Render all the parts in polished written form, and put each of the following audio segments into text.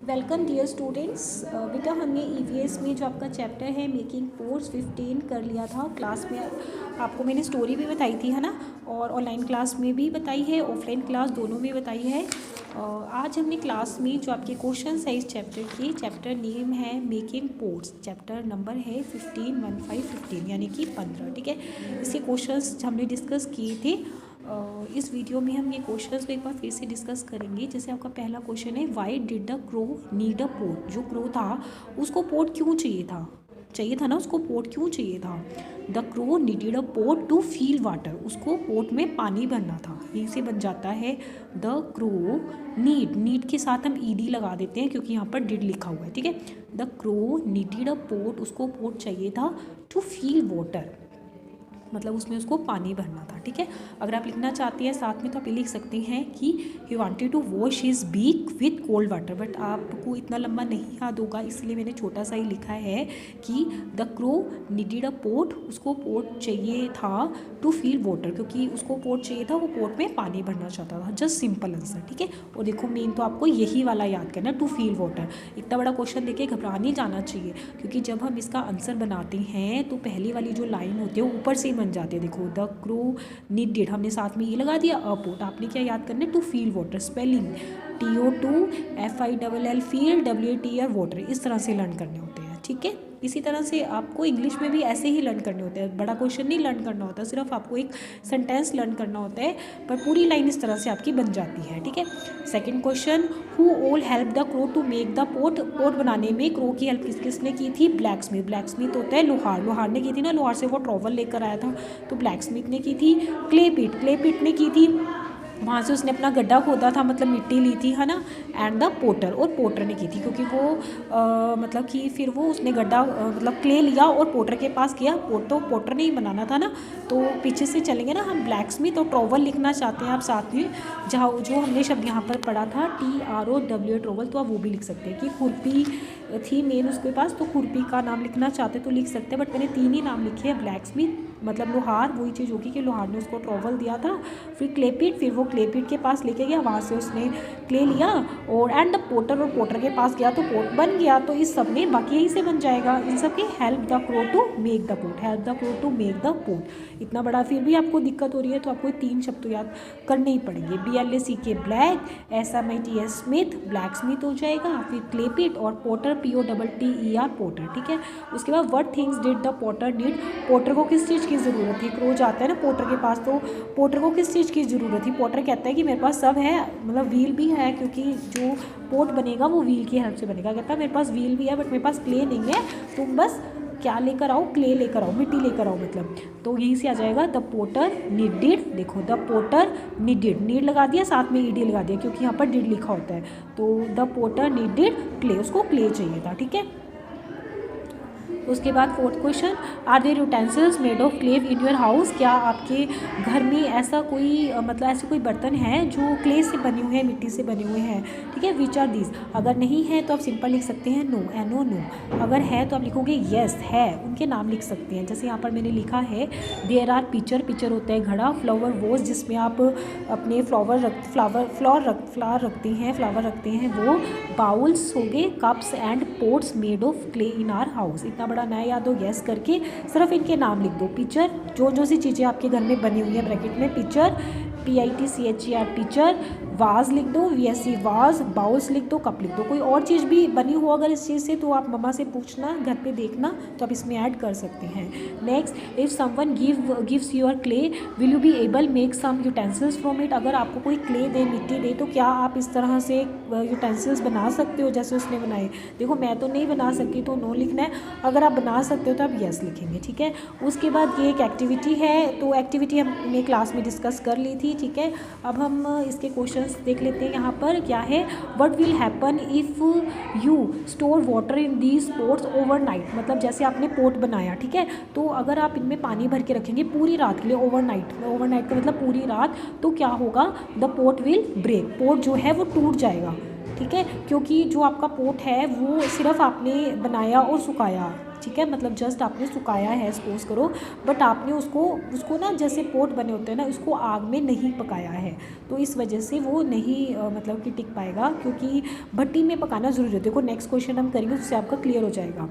Welcome dear students. बेटा हमने EVS में जो आपका चैप्टर है मेकिंग पोर्ट्स 15 कर लिया था। क्लास में आपको मैंने स्टोरी भी बताई थी, है ना, और ऑनलाइन क्लास में भी बताई है, ऑफलाइन क्लास दोनों में बताई है। आज हमने क्लास में जो आपके क्वेश्चंस है इस चैप्टर की, चैप्टर नेम है मेकिंग पोर्ट्स, चैप्टर नंबर है 15 यानी कि 15। ठीक है, इसके क्वेश्चंस हमने डिस्कस किए थे। इस वीडियो में हम ये क्वेश्चंस को एक बार फिर से डिस्कस करेंगे। जैसे आपका पहला क्वेश्चन है, why did the crow need a pot. जो क्रो था उसको पोट क्यों चाहिए था ना, उसको पोट क्यों चाहिए था। The crow needed a pot to fill water, उसको पोट में पानी भरना था। यहीं से बन जाता है द क्रो नीड के साथ हम ईडी लगा देते हैं क्योंकि यहाँ पर डिड लिखा हुआ है। ठीक है, the crow needed a pot, उसको पोट चाहिए था टू फील वाटर, मतलब उसमें उसको पानी भरना था। ठीक है, अगर आप लिखना चाहते हैं साथ में तो आप ये लिख सकते हैं कि he wanted to wash his beak with cold water, but आपको इतना लंबा नहीं याद होगा इसलिए मैंने छोटा सा ही लिखा है कि the crow needed a pot, उसको पोट चाहिए था टू फील वाटर, क्योंकि उसको पोट चाहिए था, वो पोट में पानी भरना चाहता था। Just simple answer. ठीक है, और देखो मेन तो आपको यही वाला याद करना, टू फील वाटर। इतना बड़ा क्वेश्चन देके घबरा नहीं जाना चाहिए, क्योंकि जब हम इसका आंसर बनाते हैं तो पहली वाली जो लाइन होती है ऊपर से बन जाते हैं। देखो द क्रो नीडेड, हमने साथ में ये लगा दिया अ पोट। आपने क्या याद करना है, to fill water, spelling TO2FILL fill WATR water, इस तरह से लर्न करने होते हैं। ठीक है, इसी तरह से आपको इंग्लिश में भी ऐसे ही लर्न करने होते हैं। बड़ा क्वेश्चन नहीं लर्न करना होता, सिर्फ आपको एक सेंटेंस लर्न करना होता है, पर पूरी लाइन इस तरह से आपकी बन जाती है। ठीक है, second question, who all help the crow to make the pot. Pot बनाने में क्रो की हेल्प किसने की थी, ब्लैकस्मिथ होता है लोहार ने की थी ना, लोहार से वो ट्रॉवल लेकर आया था, तो ब्लैकस्मिथ ने की थी। क्लेपिट ने की थी, वहाँ से उसने अपना गड्ढा खोदा था, मतलब मिट्टी ली थी, है ना। एंड द पोटर, और पोटर ने की थी, क्योंकि वो मतलब कि फिर वो उसने गड्ढा मतलब क्ले लिया और पोटर के पास गया। तो पोटर ने ही बनाना था ना, तो पीछे से चलेंगे ना हम, ब्लैकस्मिथ और ट्रॉवल लिखना चाहते हैं आप साथ में, जहाँ जो हमने शब्द यहाँ पर पढ़ा था TROW ट्रॉवल, तो आप वो भी लिख सकते हैं कि खुरपी थी मेन उसके पास, तो खुरपी का नाम लिखना चाहते तो लिख सकते हैं, बट मैंने 3 ही नाम लिखे हैं। ब्लैकस्मिथ मतलब लोहार, वही चीज़ होगी कि लोहार ने उसको ट्रॉवल दिया था। फिर क्लेपिट, फिर वो क्लेपिट के पास लेके गया, वहाँ से उसने क्ले लिया, और एंड द पोटर, और पोटर के पास गया तो पोट बन गया। तो इस सब में बाकी यही से बन जाएगा इन सब के, help the crow to make the pot, help the crow to make the pot. इतना बड़ा फिर भी आपको दिक्कत हो रही है तो आपको 3 शब्द तो याद करने ही पड़ेंगे। BLACK black, SMITS Smith, black Smith हो जाएगा, फिर क्लेपिट, और पोटर POTTER पोटर। ठीक है, उसके बाद what things did the potter need, potter को किस चीज़ की ज़रूरत थी। क्रो जाता है ना पोटर के पास, तो पोटर को किस चीज़ की ज़रूरत थी। पोटर कहता है कि मेरे पास सब है, मतलब व्हील भी है, क्योंकि जो पोट बनेगा वो व्हील की हेल्प से बनेगा। कहता है मेरे पास व्हील भी है बट मेरे पास क्ले नहीं है, तुम बस क्या लेकर आओ, क्ले लेकर आओ, मिट्टी लेकर आओ, मतलब। तो यहीं से आ जाएगा द पोटर नीडेड। देखो द पोटर नीडेड, नीड लगा दिया, साथ में ईडी लगा दिया क्योंकि यहाँ पर डिड लिखा होता है। तो द पोटर नीडेड क्ले, उसको क्ले चाहिए था। ठीक है, उसके बाद fourth question, are there utensils made of clay in your house. क्या आपके घर में ऐसा कोई मतलब ऐसे कोई बर्तन है जो क्ले से बने हुए हैं, मिट्टी से बने हुए हैं। ठीक है, विच आर दीज। अगर नहीं है तो आप सिंपल लिख सकते हैं नो, NO। अगर है तो आप लिखोगे येस है, उनके नाम लिख सकते हैं। जैसे यहाँ पर मैंने लिखा है देयर आर पिचर होता है घड़ा, फ्लावर वोज जिसमें आप अपने फ्लावर रखते हैं वो, बाउल्स हो गए, cups and pots made of clay in our house. इतना बड़ा नया याद हो गैस करके सिर्फ इनके नाम लिख दो। पिक्चर, जो सी चीज़ें आपके घर में बनी हुई है ब्रैकेट में, पिक्चर PITCHER पिक्चर, वाज लिख दो VSE वाज, बाउल्स लिख दो, कप लिख दो। कोई और चीज़ भी बनी हो अगर इस चीज़ से तो आप मम्मा से पूछना, घर पे देखना, तो आप इसमें ऐड कर सकते हैं। Next, if someone gives your clay will you be able make some utensils from it. अगर आपको कोई क्ले दे, मिट्टी दे, तो क्या आप इस तरह से यूटेंसिल्स बना सकते हो जैसे उसने बनाए। देखो मैं तो नहीं बना सकती तो नो लिखना है, अगर आप बना सकते हो तो आप यस लिखेंगे। ठीक है, उसके बाद ये एक एक्टिविटी है, तो एक्टिविटी हमने क्लास में डिस्कस कर ली थी। ठीक है, अब हम इसके क्वेश्चंस देख लेते हैं। यहाँ पर क्या है, what will happen if you store water in these pots overnight. मतलब जैसे आपने पोट बनाया, ठीक है, तो अगर आप इनमें पानी भर के रखेंगे पूरी रात के लिए, ओवरनाइट का मतलब पूरी रात, तो क्या होगा, the pot will break, pot जो है वो टूट जाएगा। ठीक है, क्योंकि जो आपका पोट है वो सिर्फ आपने बनाया और सुखाया, ठीक है, मतलब जस्ट आपने सुखाया है सपोज करो, बट आपने उसको ना जैसे पोट बने होते हैं ना, उसको आग में नहीं पकाया है, तो इस वजह से वो नहीं मतलब कि टिक पाएगा, क्योंकि भट्टी में पकाना ज़रूरी होता है। देखो नेक्स्ट क्वेश्चन हम करेंगे, उससे आपका क्लियर हो जाएगा।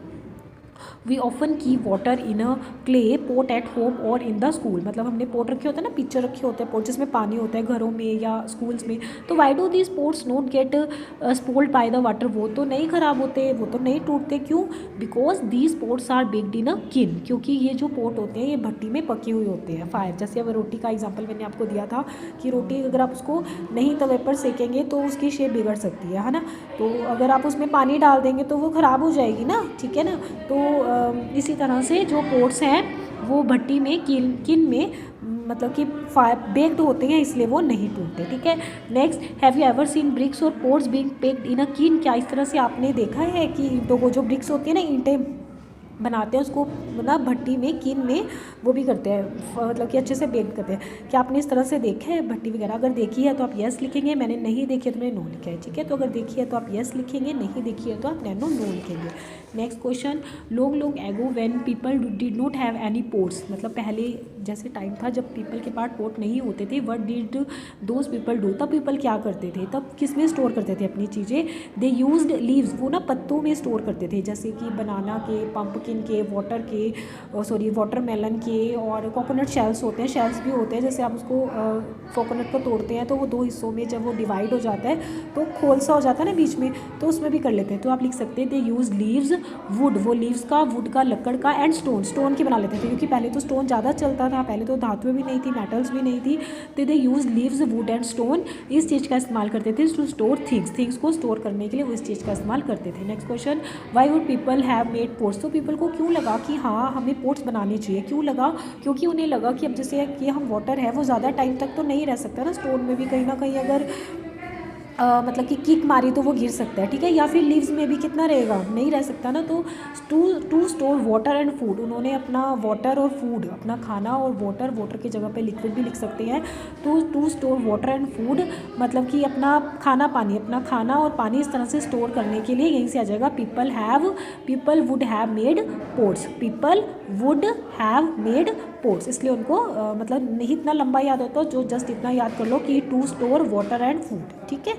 We often keep water in a clay pot at home और इन द स्कूल, मतलब हमने पोट रखे होते हैं ना, पिक्चर रखे होते हैं पोट जिसमें पानी होता है घरों में या स्कूल्स में, तो why do these pots not get spoiled by the water, वो तो नहीं ख़राब होते, वो तो नहीं टूटते, क्यों? Because these pots are baked in a kiln, क्योंकि ये जो पोट होते हैं ये भट्टी में पके हुए होते हैं। फायर, जैसे अब रोटी का एग्जाम्पल मैंने आपको दिया था कि रोटी अगर आप उसको नहीं तवे पर सेकेंगे तो उसकी शेप बिगड़ सकती है ना, तो अगर आप उसमें पानी डाल देंगे तो वो ख़राब हो जाएगी ना, ठीक है ना। तो इसी तरह से जो पोट्स हैं वो भट्टी में किन में मतलब कि बेक्ड होते हैं, इसलिए वो नहीं टूटते, ठीक है। Next, have you ever seen bricks और pots being baked in a kiln, क्या इस तरह से आपने देखा है कि ईंटों को, जो ब्रिक्स होती है ना, ईंटें बनाते हैं उसको ना भट्टी में किन में वो भी करते हैं, मतलब कि अच्छे से बेक करते हैं। क्या आपने इस तरह से देखा है भट्टी वगैरह? अगर देखी है तो आप यस लिखेंगे, मैंने नहीं देखी है तो मैंने नो लिखा है, ठीक है। तो अगर देखी है तो आप यस लिखेंगे, नहीं देखी है तो आप नो लिखेंगे। Next question, long ago when people did not have any pots, मतलब पहले जैसे टाइम था जब पीपल के पास पोट नहीं होते थे, what did those people do, तब पीपल क्या करते थे, तब किस में स्टोर करते थे अपनी चीज़ें? दे यूज्ड लीव्स, वो ना पत्तों में स्टोर करते थे, जैसे कि बनाना के, पम्पकिन के, वाटरमेलन के, और कोकोनट शेल्स होते हैं, शेल्स भी होते हैं, जैसे आप उसको कोकोनट को तोड़ते हैं तो वो 2 हिस्सों में जब वो डिवाइड हो जाता है तो खोल सा हो जाता है ना बीच में, तो उसमें भी कर लेते हैं। तो आप लिख सकते हैं दे यूज लीव्स वुड, वो लीव्स का, वुड का, लकड़ का, एंड स्टोन की बना लेते थे, क्योंकि पहले तो स्टोन ज़्यादा चलता था, पहले तो धातुएं भी नहीं थी, मेटल्स भी नहीं थी, तो they use leaves wood and stone, इस चीज़ का इस्तेमाल करते थे टू स्टोर थिंग्स को स्टोर करने के लिए वो इस चीज़ का इस्तेमाल करते थे। Next question, why would people have made pots, तो पीपल को क्यों लगा कि हाँ हमें पोट्स बनाने चाहिए, क्यों लगा? क्योंकि उन्हें लगा कि अब जैसे कि हम वाटर है वो ज़्यादा टाइम तक तो नहीं रह सकता ना, स्टोन में भी कहीं ना कहीं अगर मतलब कि किक मारी तो वो गिर सकता है, ठीक है, या फिर लीव्स में भी कितना रहेगा, नहीं रह सकता ना। तो to store water and food, उन्होंने अपना वाटर और फूड, अपना खाना और वाटर की जगह पे लिक्विड भी लिख सकते हैं, तो to store water and food मतलब कि अपना खाना और पानी इस तरह से स्टोर करने के लिए यहीं से आ जाएगा people would have made pots, इसलिए उनको मतलब नहीं इतना लंबा याद होता, जो जस्ट इतना याद कर लो कि to store water and food, ठीक है।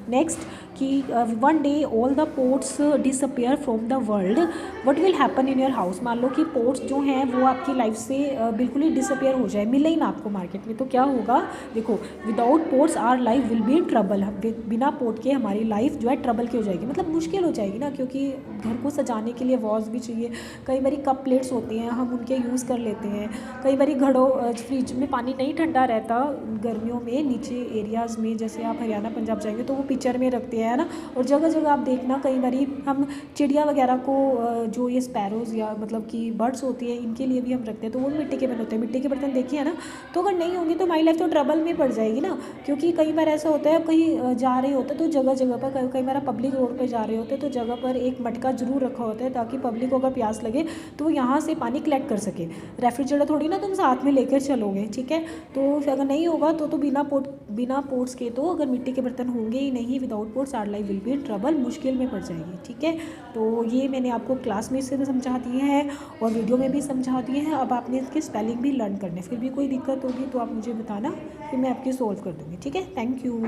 नेक्स्ट कि one day all the pots disappear from the world, what will happen in your house, मान लो कि पोट्स जो हैं वो आपकी लाइफ से बिल्कुल ही डिसअपियर हो जाए, मिले ही ना आपको मार्केट में, तो क्या होगा? देखो, without pots our life will be in trouble, बिना पोट के हमारी लाइफ जो है ट्रबल की हो जाएगी, मतलब मुश्किल हो जाएगी ना, क्योंकि घर को सजाने के लिए वॉज भी चाहिए, कई बारी कप प्लेट्स होती हैं हम उनके यूज़ कर लेते हैं, कई बारी घड़ों फ्रिज में पानी नहीं ठंडा रहता गर्मियों में, नीचे एरियाज़ में जैसे आप हरियाणा पंजाब जाएंगे तो वो पिक्चर में रखते हैं ना, और जगह जगह आप देखना कई बारी हम चिड़िया वगैरह को जो ये स्पैरोज़ या मतलब कि बर्ड्स होती है इनके लिए भी हम रखते हैं, तो वो मिट्टी के बने होते हैं, मिट्टी के बर्तन देखिए ना, तो अगर नहीं होंगे तो हमारी लाइफ तो ट्रबल में पड़ जाएगी ना, क्योंकि कई बार ऐसा होता है कहीं जा रहे होते तो जगह जगह पर, कई बार पब्लिक रोड पर जा रहे होते तो जगह पर एक मटका जरूर रखा होता है ताकि पब्लिक को अगर प्यास लगे तो वो यहाँ से पानी कलेक्ट कर सके, रेफ्रिजरेटर थोड़ी ना तुम साथ में लेकर चलोगे, ठीक है। तो अगर नहीं होगा तो बिना पोट्स के, तो अगर मिट्टी के बर्तन होंगे ही नहीं, without pots our life will be in trouble, मुश्किल में पड़ जाएगी, ठीक है। तो ये मैंने आपको क्लास में से भी समझा दिए हैं और वीडियो में भी समझा दिए हैं, अब आपने इसकी स्पेलिंग भी लर्न करने, फिर भी कोई दिक्कत होगी तो आप मुझे बताना, फिर मैं आपकी सॉल्व कर दूँगी, ठीक है। Thank you.